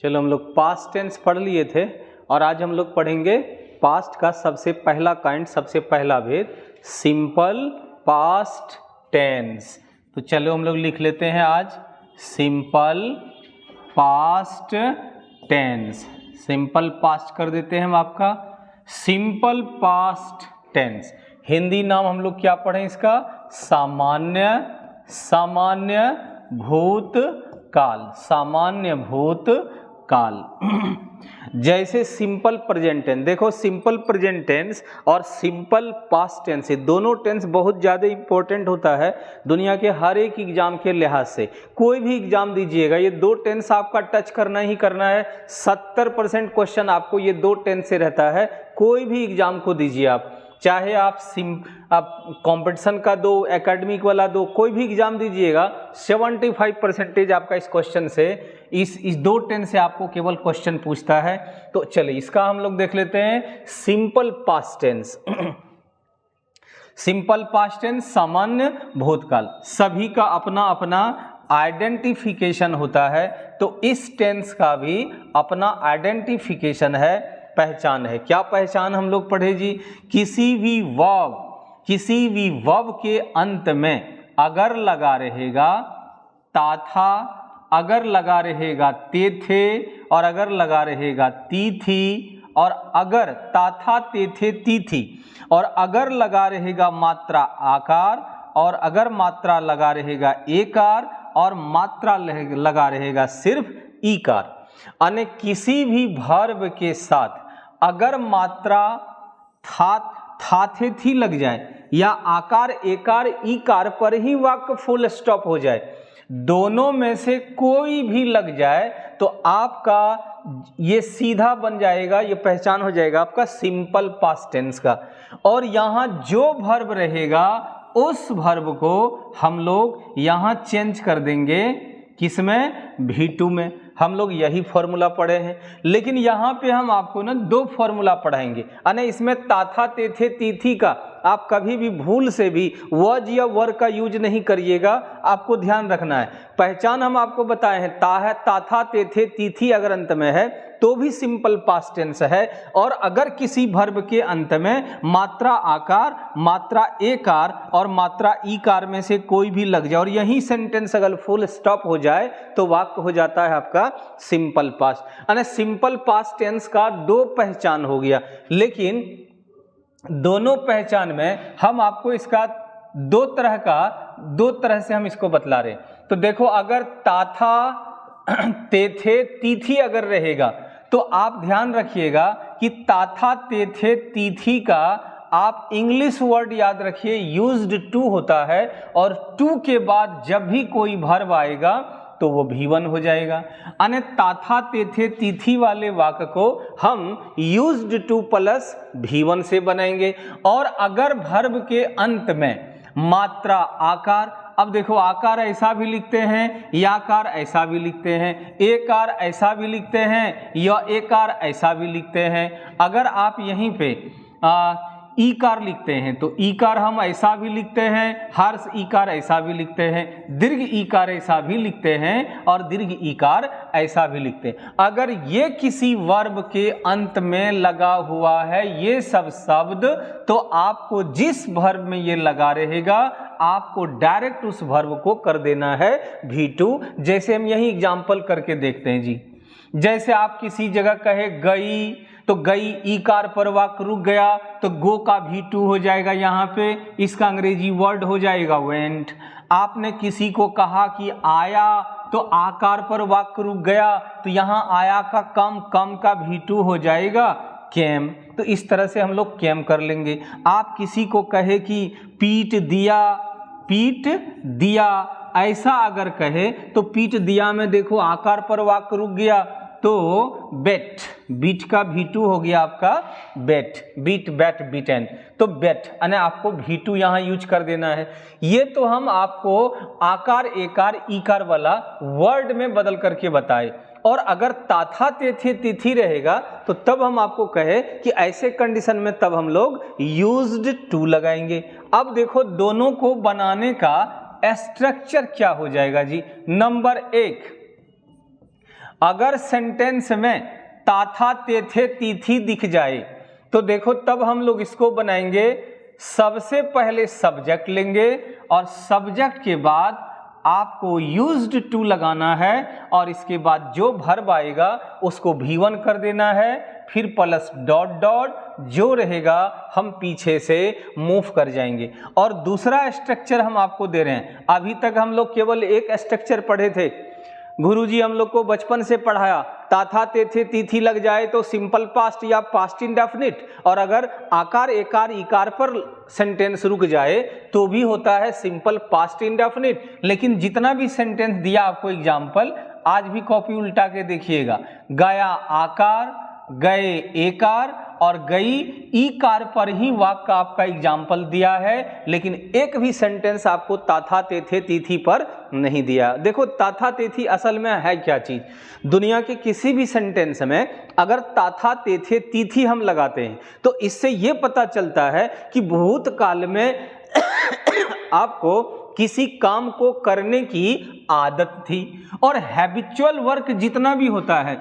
चलो हम लोग पास्ट टेंस पढ़ लिए थे और आज हम लोग पढ़ेंगे पास्ट का सबसे पहला काइंड, सबसे पहला भेद, सिंपल पास्ट टेंस। तो चलो हम लोग लिख लेते हैं आज simple past tense. Simple past कर देते हैं हम आपका सिंपल पास्ट टेंस। हिंदी नाम हम लोग क्या पढ़ें इसका? सामान्य भूतकाल, सामान्य भूतकाल। जैसे सिंपल प्रेजेंट टेंस, देखो सिंपल प्रेजेंट टेंस और सिंपल पास्ट टेंस, ये दोनों टेंस बहुत ज़्यादा इंपॉर्टेंट होता है दुनिया के हर एक एग्जाम के लिहाज से। कोई भी एग्जाम दीजिएगा ये दो टेंस आपका टच करना ही करना है। 70% क्वेश्चन आपको ये दो टेंस से रहता है। कोई भी एग्जाम को दीजिए आप, चाहे आप कंपटीशन का दो, एकेडमिक वाला दो, कोई भी एग्जाम दीजिएगा 75% आपका इस क्वेश्चन से, इस दो टेंस से आपको केवल क्वेश्चन पूछता है। तो चलिए इसका हम लोग देख लेते हैं simple past tense. Simple past tense सामान्य भूतकाल, सभी का अपना अपना आइडेंटिफिकेशन होता है। तो इस टेंस का भी अपना आइडेंटिफिकेशन है, पहचान है। क्या पहचान हम लोग पढ़े जी? किसी भी वर्ब के अंत में अगर लगा रहेगा ताथा, अगर लगा रहेगा तेथे, और अगर लगा रहेगा तीथी, और अगर ताथा तेथे तीथी, और अगर लगा रहेगा मात्रा आकार, और अगर मात्रा लगा रहेगा एकार, और मात्रा लगा रहेगा सिर्फ ईकार। यानी किसी भी वर्ब के साथ अगर मात्रा था थे थी लग जाए या आकार एकार ईकार पर ही वाक्य फुल स्टॉप हो जाए, दोनों में से कोई भी लग जाए तो आपका ये सीधा बन जाएगा, ये पहचान हो जाएगा आपका सिंपल पास्ट टेंस का। और यहाँ जो वर्ब रहेगा उस वर्ब को हम लोग यहाँ चेंज कर देंगे, किसमें? V2 में। हम लोग यही फॉर्मूला पढ़े हैं, लेकिन यहाँ पे हम आपको ना दो फॉर्मूला पढ़ाएंगे। अने इसमें ताथा तेथे तीथी का आप कभी भी भूल से भी वज या वर का यूज नहीं करिएगा, आपको ध्यान रखना है। पहचान हम आपको बताए हैं, ताथा तेथे तीथी अगर अंत में है तो भी सिंपल पास्ट टेंस है। और अगर किसी वर्ब के अंत में मात्रा आकार, मात्रा एकार और मात्रा ईकार में से कोई भी लग जाए और यही सेंटेंस अगर फुल स्टॉप हो जाए तो वाक्य हो जाता है आपका सिंपल पास्ट। यानी सिंपल पास्ट टेंस का दो पहचान हो गया, लेकिन दोनों पहचान में हम आपको इसका दो तरह से हम इसको बतला रहे। तो देखो अगर ताथा तेथे तीथी अगर रहेगा तो आप ध्यान रखिएगा कि ताथा तेथे तीथी का आप इंग्लिश वर्ड याद रखिए यूज्ड टू होता है, और टू के बाद जब भी कोई वर्ब आएगा तो वो V1 हो जाएगा। यानी ताथा तेथे तीथी वाले वाक्य को हम यूज्ड टू प्लस V1 से बनाएंगे। और अगर वर्ब के अंत में मात्रा आकार, अब देखो आकार ऐसा भी लिखते हैं, याकार ऐसा भी लिखते हैं, एकार ऐसा भी लिखते हैं, या एकार ऐसा भी लिखते हैं। अगर आप यहीं पे ईकार लिखते हैं तो ईकार हम ऐसा भी लिखते हैं, हर्ष ईकार ऐसा भी लिखते हैं, दीर्घ ईकार ऐसा भी लिखते हैं, और दीर्घ ईकार ऐसा भी लिखते हैं। अगर ये किसी वर्ब के अंत में लगा हुआ है ये सब शब्द, तो आपको जिस वर्ब में ये लगा रहेगा आपको डायरेक्ट उस वर्ब को कर देना है V2। जैसे हम यही एग्जाम्पल करके देखते हैं जी। जैसे आप किसी जगह कहे गई, तो गई ईकार पर वाक्य रुक गया तो गो का V2 हो जाएगा, यहाँ पे इसका अंग्रेजी वर्ड हो जाएगा वेंट। आपने किसी को कहा कि आया, तो आकार पर वाक्य रुक गया तो यहाँ आया का कम का V2 हो जाएगा केम। तो इस तरह से हम लोग केम कर लेंगे। आप किसी को कहे कि पीट दिया ऐसा अगर कहे तो पीट दिया में देखो आकार पर वाक्य रुक गया तो बीट का V2 हो गया आपका बीटन। तो बेट यानी आपको V2 यहाँ यूज कर देना है। ये तो हम आपको आकार एकार ईकार वाला वर्ड में बदल करके बताए। और अगर ताथा तेथे तिथि रहेगा तो तब हम आपको कहे कि ऐसे कंडीशन में तब हम लोग यूज्ड टू लगाएंगे। अब देखो दोनों को बनाने का स्ट्रक्चर क्या हो जाएगा जी। नंबर 1, अगर सेंटेंस में ता था ते थे ती थी दिख जाए तो देखो तब हम लोग इसको बनाएंगे, सबसे पहले सब्जेक्ट लेंगे और सब्जेक्ट के बाद आपको यूज्ड टू लगाना है और इसके बाद जो वर्ब आएगा उसको V1 कर देना है, फिर प्लस डॉट डॉट जो रहेगा हम पीछे से मूव कर जाएंगे। और दूसरा स्ट्रक्चर हम आपको दे रहे हैं। अभी तक हम लोग केवल एक स्ट्रक्चर पढ़े थे, गुरुजी हम लोग को बचपन से पढ़ाया, ता था ते थे ती थी लग जाए तो सिंपल पास्ट या पास्ट इंडेफिनिट, और अगर आकार एकार इकार पर सेंटेंस रुक जाए तो भी होता है सिंपल पास्ट इंडेफिनिट। लेकिन जितना भी सेंटेंस दिया आपको एग्जाम्पल, आज भी कॉपी उल्टा के देखिएगा, गया आकार, गए एकार और गई ईकार पर ही वाक्य का आपका एग्जाम्पल दिया है, लेकिन एक भी सेंटेंस आपको ता था ते थे ती थी पर नहीं दिया। देखो ता था ते थी असल में है क्या चीज, दुनिया के किसी भी सेंटेंस में अगर ता था ते थे ती थी हम लगाते हैं तो इससे ये पता चलता है कि भूतकाल में आपको किसी काम को करने की आदत थी। और हैबिचुअल वर्क जितना भी होता है,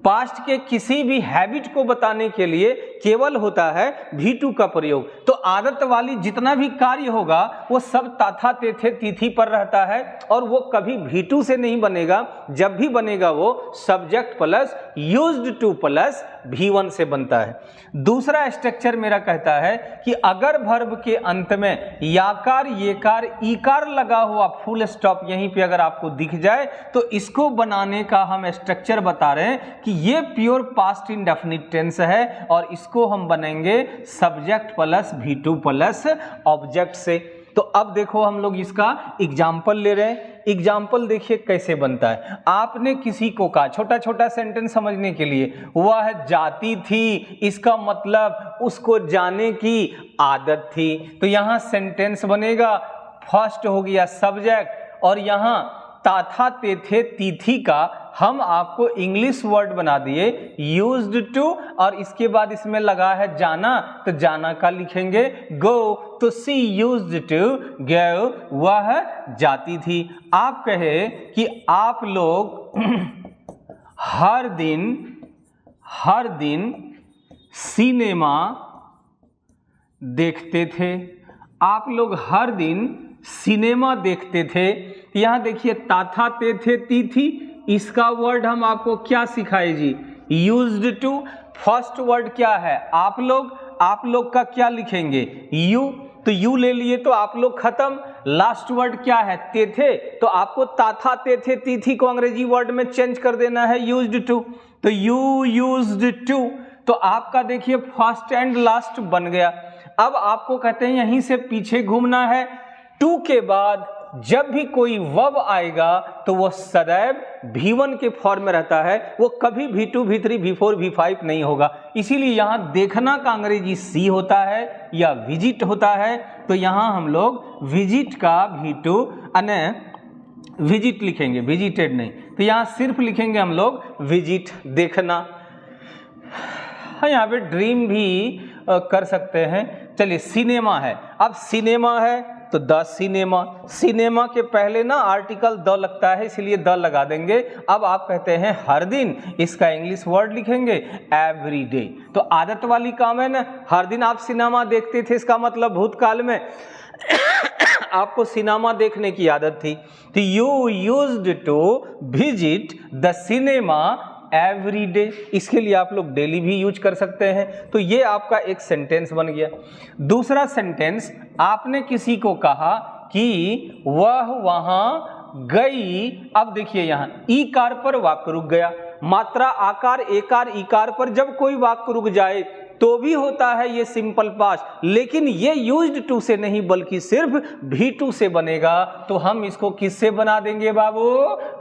पास्ट के किसी भी हैबिट को बताने के लिए केवल होता है V2 का प्रयोग। तो आदत वाली जितना भी कार्य होगा वो सब ता था ते थे ती थी पर रहता है और वो कभी V2 से नहीं बनेगा। जब भी बनेगा वो subject plus used two plus V1 से बनता है। दूसरा स्ट्रक्चर मेरा कहता है कि अगर वर्ब के अंत में याकार येकार ईकार लगा हुआ फुल स्टॉप यहीं पे अगर आपको दिख जाए तो इसको बनाने का हम स्ट्रक्चर बता रहे हैं कि ये प्योर पास्ट इंडेफिनिट टेंस है और इसको हम बनेंगे subject plus V2 plus object से। तो अब देखो हम लोग इसका एग्जाम्पल ले रहे हैं। एग्जाम्पल देखिए कैसे बनता है। आपने किसी को कहा, छोटा छोटा सेंटेंस समझने के लिए, वह जाती थी, इसका मतलब उसको जाने की आदत थी। तो यहाँ सेंटेंस बनेगा, फर्स्ट हो गया सब्जेक्ट और यहाँ ता था ते थे ती थी का हम आपको इंग्लिश वर्ड बना दिए यूज्ड टू, और इसके बाद इसमें लगा है जाना तो जाना का लिखेंगे गो। तो सी यूज्ड टू गो, वह जाती थी। आप कहे कि आप लोग हर दिन सिनेमा देखते थे। आप लोग हर दिन सिनेमा देखते थे। यहाँ देखिए ता था ते थे ती थी, इसका वर्ड हम आपको क्या सिखाए जी, यूज्ड टू। फर्स्ट वर्ड क्या है आप लोग का क्या लिखेंगे यू, तो यू ले लिए तो आप लोग खत्म। लास्ट वर्ड क्या है ते थे, तो आपको ता था ते थे ती थी को अंग्रेजी वर्ड में चेंज कर देना है यूज्ड टू, तो यू यूज्ड टू। तो आपका देखिए फर्स्ट एंड लास्ट बन गया। अब आपको कहते हैं यहीं से पीछे घूमना है। टू के बाद जब भी कोई वर्ब आएगा तो वो सदैव V1 के फॉर्म में रहता है, वो कभी V2 V3 V4 V5 नहीं होगा। इसीलिए यहाँ देखना का अंग्रेजी सी होता है या विजिट होता है। तो यहाँ हम लोग विजिट का V2 अने विजिट लिखेंगे, विजिटेड नहीं। तो यहाँ सिर्फ लिखेंगे हम लोग विजिट, देखना। हाँ, यहाँ पे ड्रीम भी कर सकते हैं। चलिए सिनेमा है, अब सिनेमा है तो द सिनेमा, सिनेमा के पहले ना आर्टिकल द लगता है इसलिए द लगा देंगे। अब आप कहते हैं हर दिन, इसका इंग्लिश वर्ड लिखेंगे एवरी डे। तो आदत वाली काम है ना, हर दिन आप सिनेमा देखते थे, इसका मतलब भूतकाल में आपको सिनेमा देखने की आदत थी। तो you used to visit the cinema every day, इसके लिए आप लोग डेली भी यूज कर सकते हैं। तो ये आपका एक सेंटेंस बन गया। दूसरा सेंटेंस, आपने किसी को कहा कि वह वहां गई। अब देखिए यहाँ ई कार पर वाक्य रुक गया। मात्रा आकार एकार इकार पर जब कोई वाक्य रुक जाए तो भी होता है ये सिंपल पास्ट, लेकिन ये यूज्ड टू से नहीं बल्कि सिर्फ V2 से बनेगा। तो हम इसको किससे बना देंगे बाबू,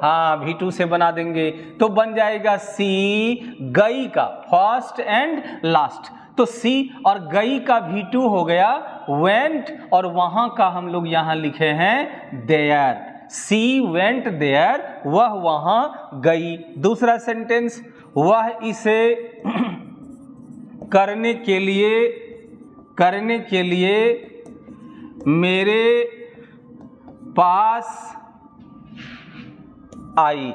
हाँ V2 से बना देंगे। तो बन जाएगा सी गई का फर्स्ट एंड लास्ट। तो सी और गई का V2 हो गया वेंट, और वहां का हम लोग यहां लिखे हैं देयर। सी वेंट देयर, वह वहां गई। दूसरा सेंटेंस, वह इसे करने के लिए मेरे पास आई।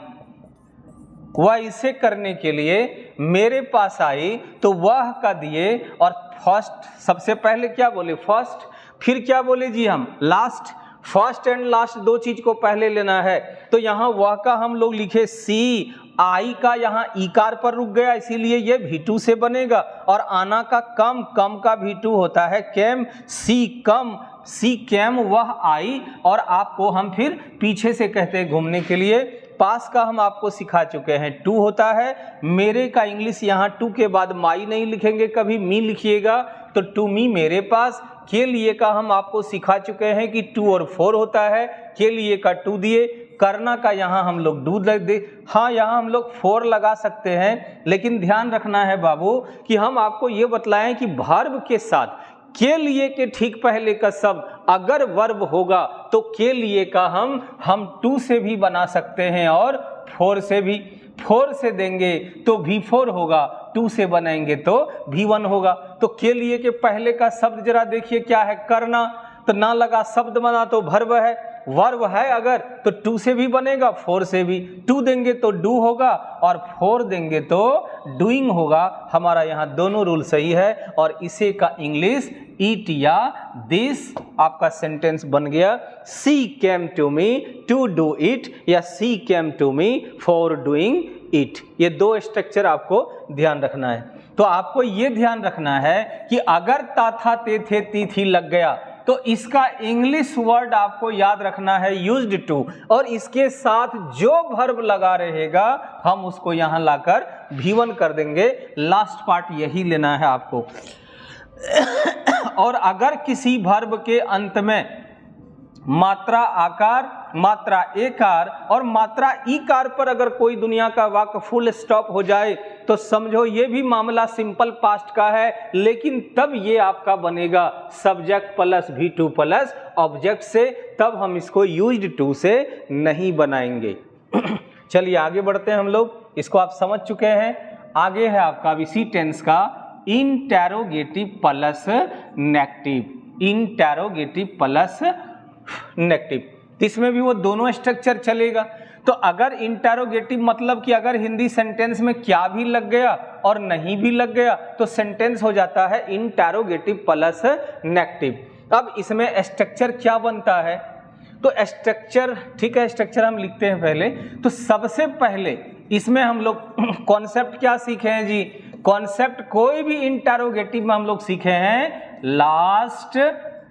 वह इसे करने के लिए मेरे पास आई, तो वह का दिए और फर्स्ट, सबसे पहले क्या बोले फर्स्ट, फिर क्या बोले जी हम लास्ट। फर्स्ट एंड लास्ट दो चीज को पहले लेना है, तो यहाँ वह का हम लोग लिखे सी, आई का यहाँ ईकार पर रुक गया इसीलिए ये V2 से बनेगा, और आना का कम, कम का V2 होता है कैम, सी कम, सी कैम वह आई, और आपको हम फिर पीछे से कहते हैं घूमने के लिए। पास का हम आपको सिखा चुके हैं, टू होता है। मेरे का इंग्लिश यहाँ टू के बाद माई नहीं लिखेंगे, कभी मी लिखिएगा, तो टू मी मेरे पास। के लिए का हम आपको सिखा चुके हैं कि 2 और 4 होता है, के लिए का 2 दिए। करना का यहाँ हम लोग डू लग दे, हाँ यहाँ हम लोग 4 लगा सकते हैं, लेकिन ध्यान रखना है बाबू कि हम आपको ये बतलाएं कि वर्ब के साथ के लिए के ठीक पहले का शब्द अगर वर्ब होगा तो के लिए का हम 2 से भी बना सकते हैं और 4 से भी। 4 से देंगे तो V4 होगा, 2 से बनाएंगे तो V1 होगा। तो के लिए के पहले का शब्द जरा देखिए क्या है, करना, तो ना लगा शब्द बना तो वर्ब है, वर्ब है अगर तो 2 से भी बनेगा 4 से भी। 2 देंगे तो डू होगा और 4 देंगे तो डूइंग होगा। हमारा यहाँ दोनों रूल सही है और इसे का इंग्लिश ईट या दिस आपका सेंटेंस बन गया। She came to me to do it या she came to me for doing it. ये दो स्ट्रक्चर आपको ध्यान रखना है। तो आपको ये ध्यान रखना है कि अगर ता था ते थे ती थी लग गया तो इसका इंग्लिश वर्ड आपको याद रखना है यूज्ड टू, और इसके साथ जो वर्ब लगा रहेगा हम उसको यहाँ लाकर V1 कर देंगे। लास्ट पार्ट यही लेना है आपको। और अगर किसी वर्ब के अंत में मात्रा आकार, मात्रा एकार और मात्रा ईकार पर अगर कोई दुनिया का वाक्य फुल स्टॉप हो जाए तो समझो ये भी मामला सिंपल पास्ट का है, लेकिन तब ये आपका बनेगा subject plus V2 plus object से, तब हम इसको यूज्ड टू से नहीं बनाएंगे। चलिए आगे बढ़ते हैं हम लोग, इसको आप समझ चुके हैं। आगे है आपका इसी टेंस का interrogative plus negative, interrogative plus negative. इसमें भी वो दोनों स्ट्रक्चर चलेगा। तो अगर इंटेरोगेटिव मतलब कि अगर हिंदी सेंटेंस में क्या भी लग गया और नहीं भी लग गया तो सेंटेंस हो जाता है इंटेरोगेटिव प्लस नेगेटिव। अब इसमें स्ट्रक्चर क्या बनता है, तो स्ट्रक्चर ठीक है, स्ट्रक्चर हम लिखते हैं पहले। तो सबसे पहले इसमें हम लोग कॉन्सेप्ट क्या सीखे हैं जी, कॉन्सेप्ट कोई भी इंटेरोगेटिव में हम लोग सीखे हैं last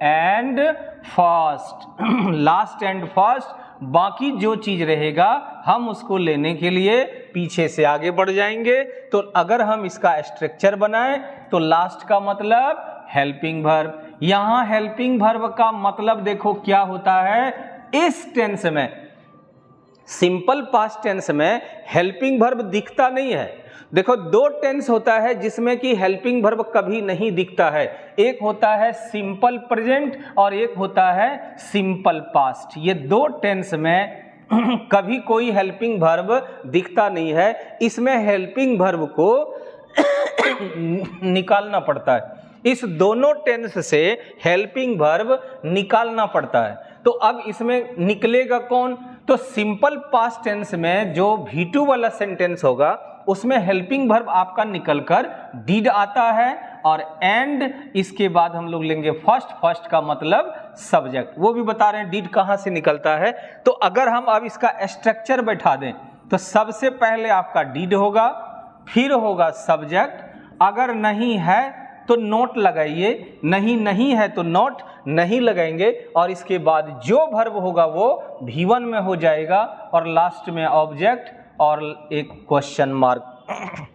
and first, last and first. बाकी जो चीज रहेगा हम उसको लेने के लिए पीछे से आगे बढ़ जाएंगे। तो अगर हम इसका स्ट्रक्चर बनाएं तो लास्ट का मतलब हेल्पिंग वर्ब। यहां हेल्पिंग वर्ब का मतलब देखो क्या होता है, इस टेंस में सिंपल पास्ट टेंस में हेल्पिंग वर्ब दिखता नहीं है। देखो दो टेंस होता है जिसमें कि हेल्पिंग वर्ब कभी नहीं दिखता है, एक होता है सिंपल प्रेजेंट और एक होता है सिंपल पास्ट। ये दो टेंस में कभी कोई हेल्पिंग वर्ब दिखता नहीं है। इसमें हेल्पिंग वर्ब को निकालना पड़ता है, इस दोनों टेंस से हेल्पिंग वर्ब निकालना पड़ता है। तो अब इसमें निकलेगा कौन, तो सिंपल पास्ट टेंस में जो V2 वाला सेंटेंस होगा उसमें हेल्पिंग वर्ब आपका निकलकर डिड आता है, और एंड इसके बाद हम लोग लेंगे फर्स्ट। फर्स्ट का मतलब सब्जेक्ट, वो भी बता रहे हैं डिड कहां से निकलता है। तो अगर हम अब इसका स्ट्रक्चर बैठा दें तो सबसे पहले आपका डिड होगा, फिर होगा सब्जेक्ट, अगर नहीं है तो नोट लगाइए, नहीं है तो नोट नहीं लगाएंगे, और इसके बाद जो वर्ब होगा वो V1 में हो जाएगा और लास्ट में ऑब्जेक्ट और एक क्वेश्चन मार्क।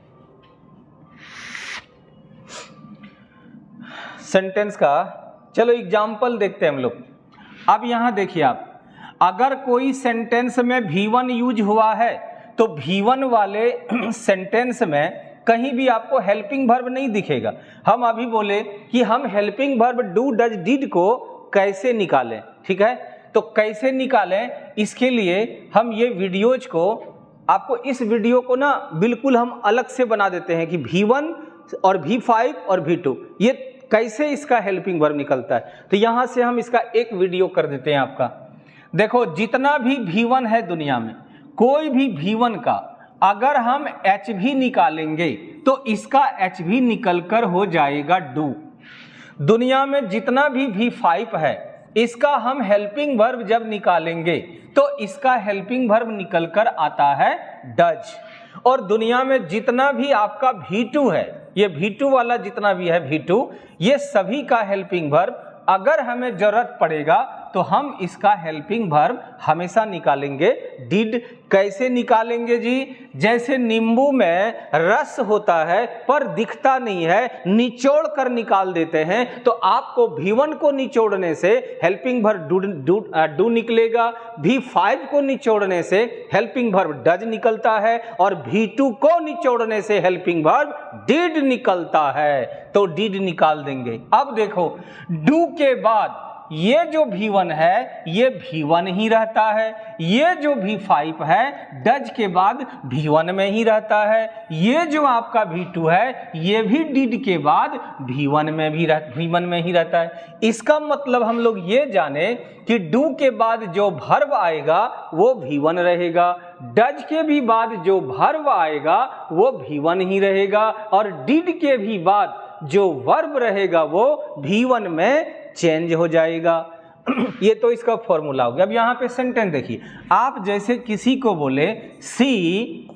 सेंटेंस का चलो एग्जाम्पल देखते हैं हम लोग। अब यहां देखिए आप, अगर कोई सेंटेंस में V1 यूज हुआ है तो V1 वाले सेंटेंस में कहीं भी आपको हेल्पिंग वर्ब नहीं दिखेगा। हम अभी बोले कि हम helping verb do does did को कैसे निकालें, ठीक है। तो कैसे निकालें, इसके लिए हम ये वीडियोज को आपको, इस वीडियो को ना बिल्कुल हम अलग से बना देते हैं कि V1 और V5 और V2 ये कैसे इसका हेल्पिंग वर्ब निकलता है। तो यहां से हम इसका एक वीडियो कर देते हैं आपका। देखो जितना भी V1 है दुनिया में, कोई भी V1 का अगर हम एच भी निकालेंगे तो इसका एच भी निकलकर हो जाएगा डू। दुनिया में जितना भी V5 है इसका हम हेल्पिंग वर्ब जब निकालेंगे तो इसका हेल्पिंग वर्ब निकलकर आता है डज। और दुनिया में जितना भी आपका V2 है, ये V2 वाला जितना भी है V2, ये सभी का हेल्पिंग वर्ब अगर हमें जरूरत पड़ेगा तो हम इसका हेल्पिंग वर्ब हमेशा निकालेंगे डिड। कैसे निकालेंगे जी? जैसे नींबू में रस होता है पर दिखता नहीं है, निचोड़ कर निकाल देते हैं, तो आपको V1 को निचोड़ने से हेल्पिंग वर्ब डू निकलेगा, V5 को निचोड़ने से हेल्पिंग वर्ब डज निकलता है और V2 को निचोड़ने से हेल्पिंग वर्ब डिड निकलता है, तो डिड निकाल देंगे। अब देखो डू के बाद ये जो V1 है ये V1 ही रहता है, ये जो V5 है डज के बाद V1 में ही रहता है, ये जो आपका V2 है ये भी डिड के बाद V1 में ही रहता है। इसका मतलब हम लोग ये जाने कि डू के बाद जो वर्ब आएगा वो V1 रहेगा, डज के भी बाद जो वर्ब आएगा वो V1 ही रहेगा और डिड के भी बाद जो वर्ब रहेगा वो V1 में चेंज हो जाएगा। ये तो इसका फॉर्मूला हो गया। अब यहां पे सेंटेंस देखिए, आप जैसे किसी को बोले सी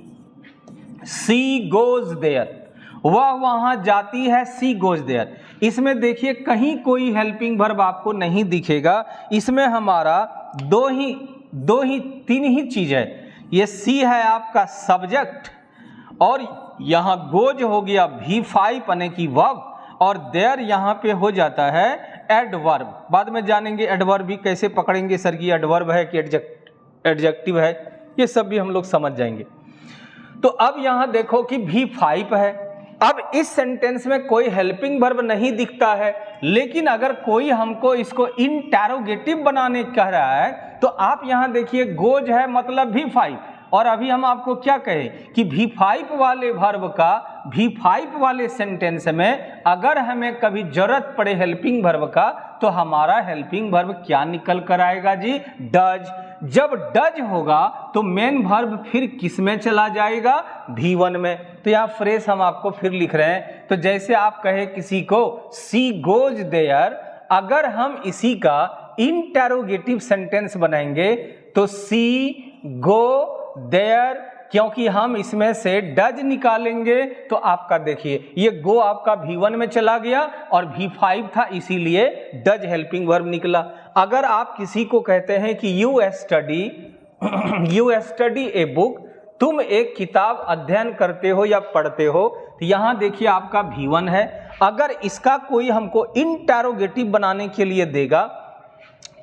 गोज देयर, वह वहां जाती है, सी गोज देयर। इसमें देखिए कहीं कोई हेल्पिंग वर्ब आपको नहीं दिखेगा, इसमें हमारा तीन ही चीज है। ये सी है आपका सब्जेक्ट और यहां गोज हो गया V5 यानी कि वर्ब और देयर यहां पे हो जाता है एडवर्ब। बाद में जानेंगे एडवर्ब भी कैसे पकड़ेंगे, सर की एडवर्ब है कि एडजेक्टिव है, ये सब भी हम लोग समझ जाएंगे। तो अब यहां देखो कि V5 है। अब इस सेंटेंस में कोई हेल्पिंग वर्ब नहीं दिखता है, लेकिन अगर कोई हमको इसको इंटरोगेटिव बनाने कह रहा है तो आप यहां देखिए गोज है मतलब V5, और अभी हम आपको क्या कहें कि V5 वाले वर्ब का V5 वाले सेंटेंस में अगर हमें कभी जरूरत पड़े हेल्पिंग वर्ब का तो हमारा हेल्पिंग वर्ब क्या निकल कर आएगा जी? डज। जब डज होगा तो मेन वर्ब फिर किस में चला जाएगा? V1 में। तो यहाँ फ्रेश हम आपको फिर लिख रहे हैं। तो जैसे आप कहे किसी को सी गोज देयर, अगर हम इसी का इंटरोगेटिव सेंटेंस बनाएंगे तो सी गो देयर, क्योंकि हम इसमें से डज निकालेंगे तो आपका देखिए ये गो आपका V1 में चला गया और V5 था इसीलिए डज हेल्पिंग वर्ब निकला। अगर आप किसी को कहते हैं कि यू स्टडी ए बुक, तुम एक किताब अध्ययन करते हो या पढ़ते हो, तो यहां देखिए आपका V1 है। अगर इसका कोई हमको इंटरोगेटिव बनाने के लिए देगा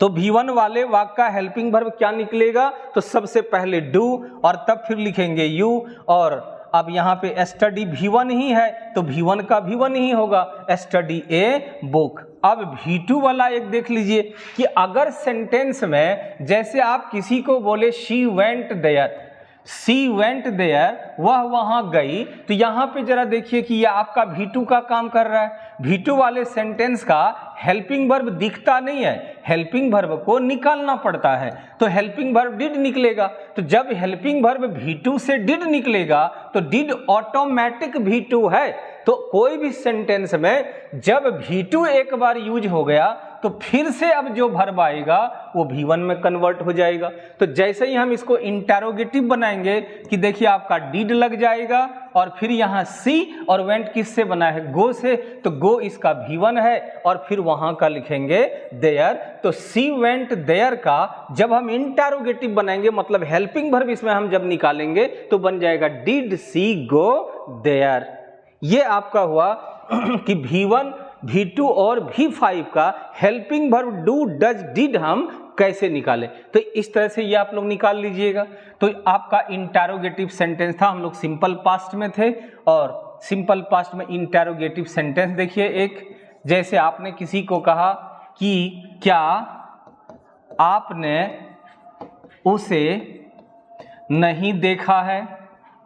तो V1 वाले वाक्य का हेल्पिंग वर्ब क्या निकलेगा? तो सबसे पहले डू और तब फिर लिखेंगे यू, और अब यहाँ पे स्टडी V1 ही है तो V1 का V1 ही होगा, स्टडी ए बुक। अब V2 वाला एक देख लीजिए कि अगर सेंटेंस में जैसे आप किसी को बोले शी वेंट देयर, वह वहां गई, तो यहां पे जरा देखिए कि यह आपका V2 का काम कर रहा है। V2 वाले सेंटेंस का हेल्पिंग वर्ब दिखता नहीं है, हेल्पिंग वर्ब को निकालना पड़ता है, तो हेल्पिंग वर्ब डिड निकलेगा। तो जब हेल्पिंग वर्ब V2 से डिड निकलेगा तो डिड ऑटोमेटिक V2 है। तो कोई भी सेंटेंस में जब V2 एक बार यूज हो गया तो फिर से अब जो वर्ब आएगा वो V1 में कन्वर्ट हो जाएगा। तो जैसे ही हम इसको इंटरोगेटिव बनाएंगे कि देखिए आपका डिड लग जाएगा और फिर यहाँ सी और वेंट किससे बना है? गो से, तो गो इसका V1 है और फिर वहां का लिखेंगे देयर। तो सी वेंट देयर का जब हम इंटरोगेटिव बनाएंगे मतलब हेल्पिंग वर्ब इसमें हम जब निकालेंगे तो बन जाएगा डिड सी गो देयर। ये आपका हुआ कि V1, V2 और V5 का helping verb do does did हम कैसे निकालें। तो इस तरह से ये आप लोग निकाल लीजिएगा। तो आपका इंटरोगेटिव सेंटेंस था, हम लोग सिंपल पास्ट में थे, और सिंपल पास्ट में इंटरोगेटिव सेंटेंस देखिए एक, जैसे आपने किसी को कहा कि क्या आपने उसे नहीं देखा है,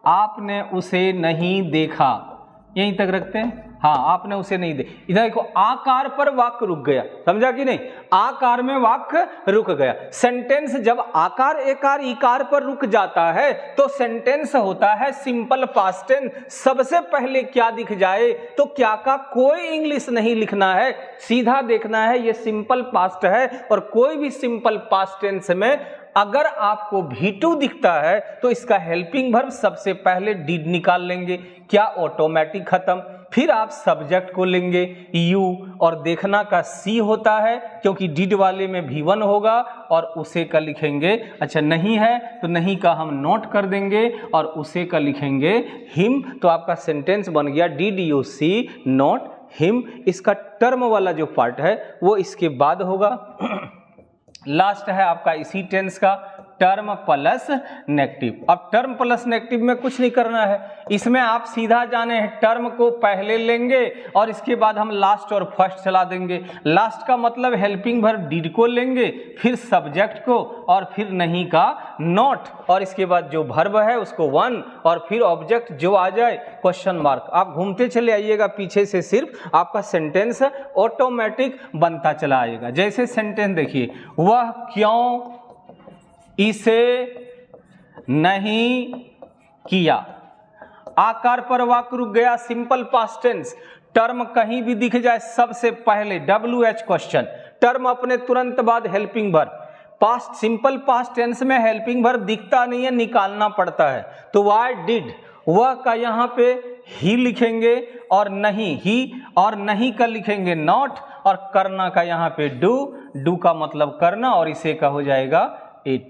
आपने उसे नहीं देखा, यहीं तक रखते हैं। हाँ, आपने उसे नहीं दे, इधर देखो आकार पर वाक्य रुक गया, समझा कि नहीं, आकार में वाक्य रुक गया। सेंटेंस जब आकार एकार इकार पर रुक जाता है तो सेंटेंस होता है सिंपल पास्ट टेंस। सबसे पहले क्या दिख जाए तो क्या का कोई इंग्लिश नहीं लिखना है, सीधा देखना है ये सिंपल पास्ट है। और कोई भी सिंपल पास्ट टेंस में अगर आपको V2 दिखता है तो इसका हेल्पिंग वर्ब सबसे पहले डिड निकाल लेंगे, क्या ऑटोमेटिक खत्म। फिर आप सब्जेक्ट को लेंगे यू और देखना का सी होता है क्योंकि डिड वाले में V1 होगा और उसे का लिखेंगे, अच्छा नहीं है तो नहीं का हम नोट कर देंगे और उसे का लिखेंगे हिम। तो आपका सेंटेंस बन गया did you see not him. इसका टर्म वाला जो पार्ट है वो इसके बाद होगा। लास्ट है आपका इसी टेंस का टर्म प्लस नेगेटिव। अब टर्म प्लस नेगेटिव में कुछ नहीं करना है, इसमें आप सीधा जाने हैं टर्म को पहले लेंगे और इसके बाद हम लास्ट और फर्स्ट चला देंगे। लास्ट का मतलब हेल्पिंग वर्ब डिड को लेंगे, फिर सब्जेक्ट को और फिर नहीं का नॉट और इसके बाद जो वर्ब है उसको वन और फिर ऑब्जेक्ट जो आ जाए क्वेश्चन मार्क। आप घूमते चले आइएगा पीछे से, सिर्फ आपका सेंटेंस ऑटोमेटिक बनता चला आएगा। जैसे सेंटेंस देखिए, वह क्यों इसे नहीं किया, आकार पर वाक्य रुक गया, सिंपल पास्ट टेंस। टर्म कहीं भी दिख जाए सबसे पहले WH क्वेश्चन, टर्म अपने तुरंत बाद helping verb. Past simple past tense में हेल्पिंग वर्ब दिखता नहीं है, निकालना पड़ता है। तो वाई डिड, वह का यहाँ पे ही लिखेंगे और नहीं ही और नहीं का लिखेंगे नॉट और करना का यहाँ पे डू, डू का मतलब करना और इसे का हो जाएगा इट।